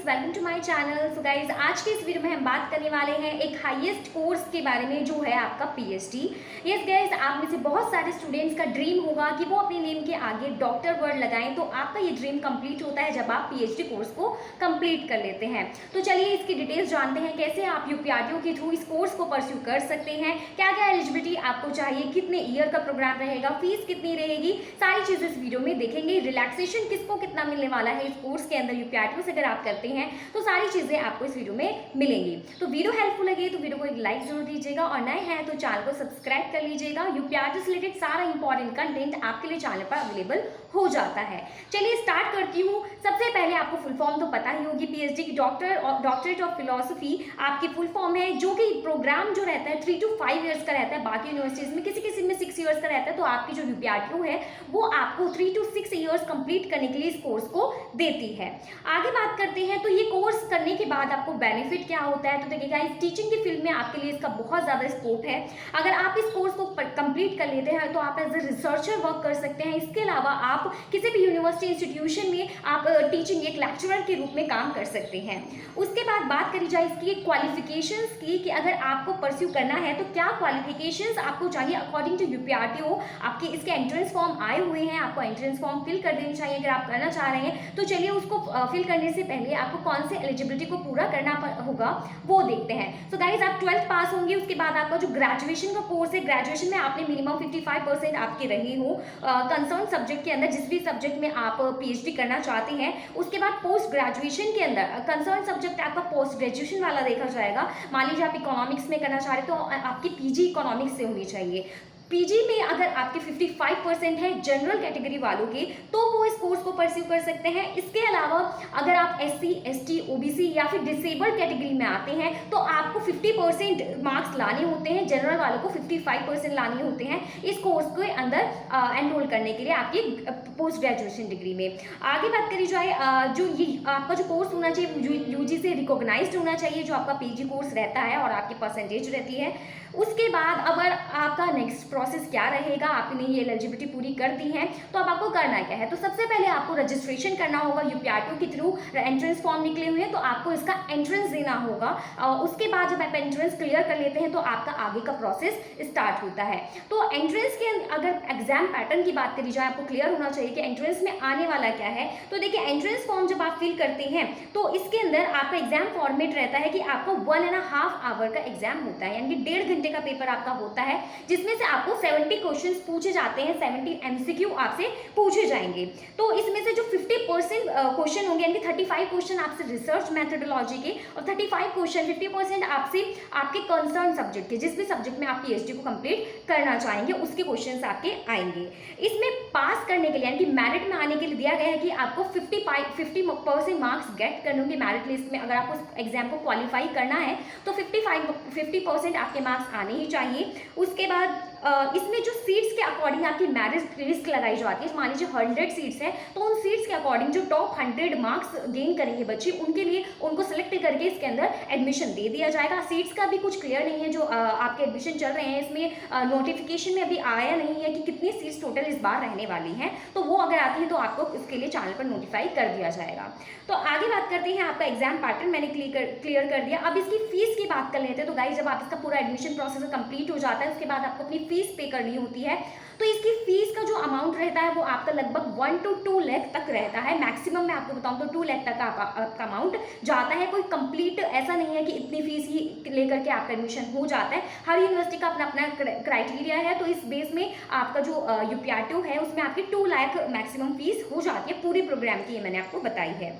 Welcome to my channel. So guys, आज के इस वीडियो में हम बात करने वाले हैं एक हाईएस्ट कोर्स के बारे में जो है आपका पीएचडी। यस गाइज, आप में से बहुत सारे स्टूडेंट्स का ड्रीम होगा कि वो अपने नेम के आगे डॉक्टर वर्ड लगाएं, तो आपका ये ड्रीम कंप्लीट होता है जब आप पीएचडी कोर्स को कंप्लीट कर लेते हैं। तो चलिए इसकी डिटेल्स जानते हैं, कैसे आप यूपीआरटीओ के थ्रू इस कोर्स को परस्यू कर सकते हैं, क्या क्या एलिजिबिलिटी आपको चाहिए, कितने ईयर का प्रोग्राम रहेगा, फीस कितनी रहेगी, सारी चीज़ें इस वीडियो में देखेंगे। रिलैक्सेशन किसको कितना मिलने वाला है इस कोर्स के अंदर यूपीआरटीओ से अगर आप करते हैं तो सारी चीजें आपको इस वीडियो में मिलेंगी। तो वीडियो हेल्पफुल लगे तो वीडियो को एक लाइक जरूर दीजिएगा और नए हैं तो चैनल को सब्सक्राइब कर लीजिएगा। यूपीआरटीओ से रिलेटेड सारा इंपॉर्टेंट कंटेंट आपके लिए चैनल पर अवेलेबल हो जाता है। चलिए स्टार्ट करती हूँ। सबसे पहले आपको फुल फॉर्म तो पता ही होगी, पीएचडी की डॉक्टरेट ऑफ फिलोसफी आपकी फुल फॉर्म है, जो कि प्रोग्राम जो रहता है 3 to 5 ईयर्स का रहता है। बाकी यूनिवर्सिटीज में किसी में 6 ईयर्स का रहता है। तो आपकी जो यूपीआरटीओ है वो आपको 3 to 6 ईयर्स कंप्लीट करने के लिए इस कोर्स को देती है। आगे बात करते हैं तो ये कोर्स करने के बाद आपको बेनिफिट क्या होता है। तो देखिएगा, इस टीचिंग की फील्ड में आपके लिए इसका बहुत ज़्यादा स्कोप है। अगर आप इस कोर्स को कंप्लीट कर लेते हैं तो आप एज ए रिसर्चर वर्क कर सकते हैं। इसके अलावा आप किसी भी यूनिवर्सिटी इंस्टीट्यूशन में आप टीचिंग एक लेक्चरर के रूप में काम कर सकते हैं। उसके बाद बात करी जाए इसकी क्वालिफिकेशंस की, कि अगर आपको परस्यू करना है तो क्या क्वालिफिकेशंस आपको चाहिए अकॉर्डिंग टू यूपीआरटीओ। आपके इसके एंट्रेंस फॉर्म आए हुए हैं, आपको एंट्रेंस फॉर्म फिल कर देनी चाहिए अगर आप करना चाह रहे हैं। तो चलिए उसको फिल करने से पहले आपको कौन से एलिजिबिलिटी को पूरा करना होगा वो देखते हैं। सो गाइज, आप 12th पास होंगे, उसके बाद आपका जो ग्रेजुएशन का कोर्स है, ग्रेजुएशन में आपने मिनिमम 55% आपके रहे हो कंसर्न सब्जेक्ट के अंदर, जिस भी सब्जेक्ट में आप पीएचडी करना चाहते हैं। उसके बाद पोस्ट ग्रेजुएशन के अंदर कंसर्न सब्जेक्ट आपका पोस्ट ग्रेजुएशन वाला देखा जाएगा। मान लीजिए आप इकोनॉमिक्स में करना चाह रहे हैं तो आपकी पीजी इकोनॉमिक्स से होनी चाहिए। पीजी में अगर आपके 55% है जनरल कैटेगरी वालों के, तो वो इस कोर्स को परस्यू कर सकते हैं। इसके अलावा अगर आप एससी, एसटी, ओबीसी या फिर डिसेबल्ड कैटेगरी में आते हैं तो आपको 50% मार्क्स लाने होते हैं। जनरल वालों को 55% लाने होते हैं इस कोर्स के अंदर एनरोल करने के लिए आपकी पोस्ट ग्रेजुएशन डिग्री में। आगे बात करी जाए, जो ये आपका जो कोर्स होना चाहिए यूजी से रिकॉग्नाइज्ड होना चाहिए, जो आपका पीजी कोर्स रहता है और आपकी परसेंटेज रहती है। उसके बाद अगर आपका नेक्स्ट प्रोसेस क्या रहेगा, आपने ये एलिजिबिलिटी पूरी कर दी है तो अब आपको करना क्या है। तो सबसे पहले आपको रजिस्ट्रेशन करना होगा यूपीआरटीओ के थ्रू। एंट्रेंस फॉर्म निकले हुए हैं तो आपको इसका एंट्रेंस देना होगा। उसके बाद जब आप एंट्रेंस क्लियर कर लेते हैं तो आपका आगे का प्रोसेस स्टार्ट होता है। तो एंट्रेंस के अगर एग्जाम पैटर्न की बात करी जाए, आपको क्लियर होना चाहिए कि एंट्रेंस में आने वाला क्या है। तो देखिए, एंट्रेंस फॉर्म जब आप फिल करते हैं तो इसके अंदर आपका एग्जाम फॉर्मेट रहता है कि आपको 1.5 आवर का एग्जाम होता है, यानी 1.5 घंटे का पेपर आपका होता है, जिसमें से आपको 70 क्वेश्चंस पूछे जाते हैं। 70 एमसीक्यू आपसे पूछे जाएंगे। तो इसमें से जो 50% क्वेश्चन होंगे, यानी 35 क्वेश्चन आपसे रिसर्च मेथोडोलॉजी के और 50% आपसे आपके कंसर्न सब्जेक्ट के, जिस भी सब्जेक्ट में आप पीएचडी को कंप्लीट करना चाहेंगे उसके क्वेश्चंस आपके आएंगे। इसमें पास करने के लिए, यानी कि मेरिट में आने के लिए दिया गया है कि आपको 50% मार्क्स गेट करने होंगे मेरिट लिस्ट में। अगर आपको एग्जाम को क्वालिफाई करना है तो 50% आपके मार्क्स आने ही चाहिए। उसके बाद इसमें जो सीट्स के अकॉर्डिंग आपकी मेरिट लिस्ट लगाई जाती है। मान लीजिए 100 सीट्स हैं तो उन सीट्स के अकॉर्डिंग जो टॉप 100 मार्क्स गेन करेंगे बच्चे, उनके लिए उनको सेलेक्ट करके इसके अंदर एडमिशन दे दिया जाएगा। सीट्स का भी कुछ क्लियर नहीं है, जो आपके एडमिशन चल रहे हैं इसमें नोटिफिकेशन में अभी आया नहीं है कि कितनी सीट्स टोटल इस बार रहने वाली हैं। तो वो अगर आती है तो आपको इसके लिए चैनल पर नोटिफाई कर दिया जाएगा। तो आगे बात करते हैं, आपका एग्जाम पैटर्न मैंने क्लियर कर दिया। अब इसकी फीस की बात कर लेते हैं। तो गाइस, जब आप इसका पूरा एडमिशन प्रोसेस कंप्लीट हो जाता है उसके बाद आपको अपनी फीस पे करनी होती है। तो इसकी फीस का जो अमाउंट रहता है वो आपका लगभग 1 to 2 लाख तक रहता है। मैक्सिमम मैं आपको बताऊं तो 2 लाख तक आपका अमाउंट जाता है। कोई कंप्लीट ऐसा नहीं है कि इतनी फीस ही लेकर के आपका एडमिशन हो जाता है। हर यूनिवर्सिटी का अपना अपना क्राइटेरिया है। तो इस बेस में आपका जो यूपीआरटीओ है उसमें आपकी 2 लाख मैक्सिमम फीस हो जाती है पूरी प्रोग्राम की, ये मैंने आपको बताई है।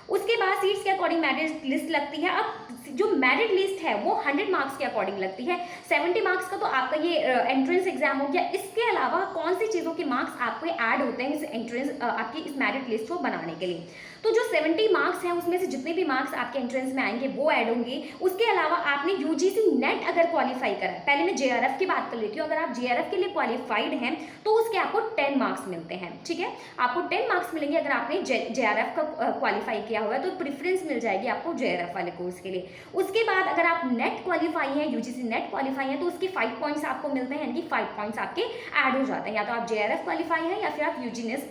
उसके बाद सीट्स के अकॉर्डिंग मेरिट लिस्ट लगती है। अब जो मेरिट लिस्ट है वो 100 मार्क्स के अकॉर्डिंग लगती है। 70 मार्क्स का तो आपका ये एंट्रेंस एग्जाम हो गया। इसके अलावा कौन सी चीज़ों के मार्क्स आपको ऐड होते हैं इस एंट्रेंस आपकी इस मेरिट लिस्ट को बनाने के लिए। तो जो 70 मार्क्स हैं उसमें से जितने भी मार्क्स आपके एंट्रेंस में आएंगे वो ऐड होंगे। उसके अलावा आपने यूजीसी नेट अगर क्वालिफाई करा है, पहले मैं जेआरएफ की बात कर लेती हूँ। अगर आप जेआरएफ के लिए क्वालिफाइड हैं तो उसके आपको 10 मार्क्स मिलते हैं। ठीक है, आपको 10 मार्क्स मिलेंगे अगर आपने जेआरएफ का क्वालिफाई किया हुआ है, तो प्रेफरेंस मिल जाएगी आपको जेआरएफ वाले कोर्स के लिए। उसके बाद अगर आप नेट क्वालिफाई हैं, यूजीसी नेट क्वालिफाई हैं, तो उसके 5 पॉइंट्स आपको मिलते हैं, यानी कि 5 पॉइंट्स आपके ऐड हो जाते हैं। या तो आप जेआरएफ क्वालिफाई हैं या फिर आप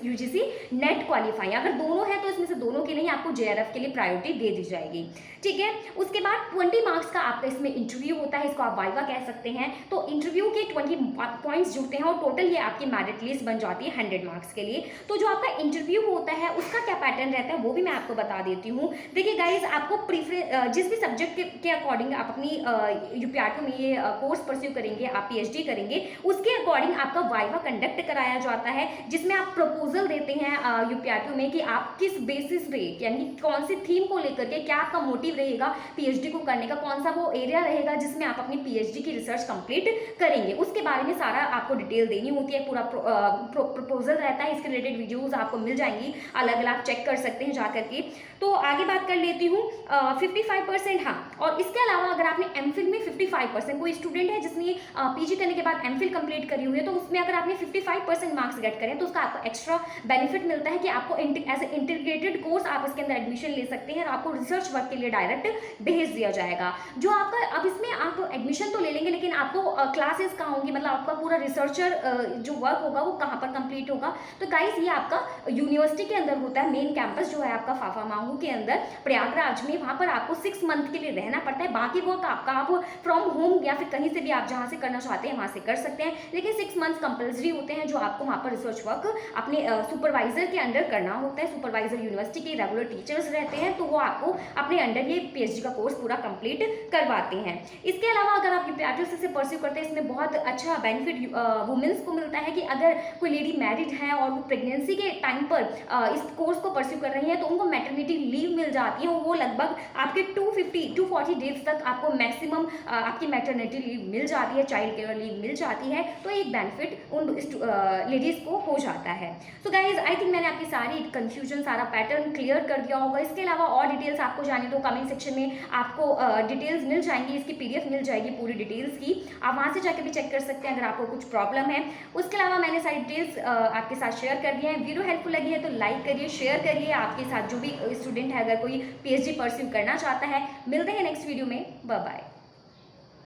यूजीसी नेट क्वालिफाई हैं। अगर दोनों हैं तो इसमें से दोनों के लिए आपको JRF के लिए प्रायोरिटी दे दी जाएगी। ठीक है, उसके बाद 20 मार्क्स का आपका इसमें इंटरव्यू होता है, इसको आप वाइवा कह सकते हैं। तो इंटरव्यू के 20 पॉइंट्स जुड़ते हैं और टोटल ये आपकी मेरिट लिस्ट बन जाती है 100 मार्क्स के लिए। तो जो आपका इंटरव्यू होता है उसका क्या पैटर्न रहता है वो भी मैं आपको बता देती हूँ। देखिए गाइज, आपको जिस भी सब्जेक्ट के अकॉर्डिंग आप अपनी UPRTO में ये कोर्स परस्यू करेंगे, आप PhD करेंगे, उसके अकॉर्डिंग आपका वाइवा कंडक्ट कराया जाता है, जिसमें आप प्रपोजल देते हैं UPRTO में कि आप किस बेसिस पे, यानी कौन सी थीम को लेकर के क्या आपका मोटिव रहेगा PhD को करने का, कौन सा वो एरिया रहेगा जिसमें आप अपनी PhD की रिसर्च कंप्लीट करेंगे, उसके बारे में सारा आपको डिटेल देनी होती है। पूरा प्रपोजल रहता है, इसके रिलेटेड वीडियोस आपको मिल जाएंगी, अलग अलग आप चेक कर सकते हैं जाकर के। तो आगे बात कर लेती हूँ 55%। हाँ, और इसके अलावा अगर आपने MPhil में 55%, कोई स्टूडेंट है जिसने PG करने के बाद MPhil कंप्लीट करी हुई है, तो उसमें अगर आपने 55% मार्क्स गेट करें तो उसका आपको एक्स्ट्रा बेनिफिट मिलता है कि आपको एज ए इंटीग्रेटेड कोर्स आप इसके अंदर एडमिशन ले सकते हैं और आपको रिसर्च वर्क के लिए डायरेक्ट भेज दिया जाएगा। जो आपका अब इसमें आप एडमिशन तो ले लेंगे, लेकिन आपको क्लासेस कहाँ होंगी, मतलब आपका पूरा रिसर्चर जो वर्क होगा वो कहाँ पर कंप्लीट होगा। तो गाइस, ये आपका यूनिवर्सिटी के अंदर होता है, मेन कैंपस जो है आपका फाफामांगू के अंदर प्रयागराज में, वहाँ पर आपको 6 मंथ के लिए रहना पड़ता है। बाकी वर्क आपका आप फ्रॉम होम या फिर कहीं से भी आप जहाँ से करना चाहते हैं वहाँ से कर सकते हैं, लेकिन 6 मंथ कंपल्सरी होते हैं जो आपको वहाँ पर रिसर्च वर्क अपने सुपरवाइजर के अंडर करना होता है। सुपरवाइजर यूनिवर्सिटी के रेगुलर टीचर्स रहते हैं, तो वो आपको अपने अंडर ये PhD का कोर्स पूरा कंप्लीट करवाते हैं। इसके अलावा अगर आप UPRTO से परस्यू करते हैं, इसमें बहुत अच्छा बेनिफिट वुमेन्स को मिलता है कि अगर कोई लेडी मैरिड है और वो प्रेगनेंसी के टाइम पर इस कोर्स को परस्यू कर रही है तो उनको मैटरनिटी लीव मिल जाती है, वो लगभग आपके 240 डेज तक आपको मैक्सिमम आपकी मैटरनिटी लीव मिल जाती है, चाइल्ड केयर लीव मिल जाती है। तो एक बेनिफिट उन लेडीज़ को हो जाता है। सो गाइज, आई थिंक मैंने आपकी सारी कन्फ्यूजन, सारा पैटर्न क्लियर कर दिया होगा। इसके अलावा और डिटेल्स आपको जाने तो कमेंट सेक्शन में आपको डिटेल्स मिल जाएंगी, इसकी PDF मिल जाएगी पूरी डिटेल्स की, आप वहाँ से जाकर भी चेक कर सकते हैं अगर आपको कुछ प्रॉब्लम है। उसके अलावा मैंने सारी डिटेल्स आपके साथ शेयर कर दिए हैं। वीडियो हेल्पफुल लगी है तो लाइक करिए, शेयर करिए आपके साथ जो भी स्टूडेंट है, अगर कोई PhD परस्यू करना चाहता है। मिलते हैं नेक्स्ट वीडियो में, बाय बाय।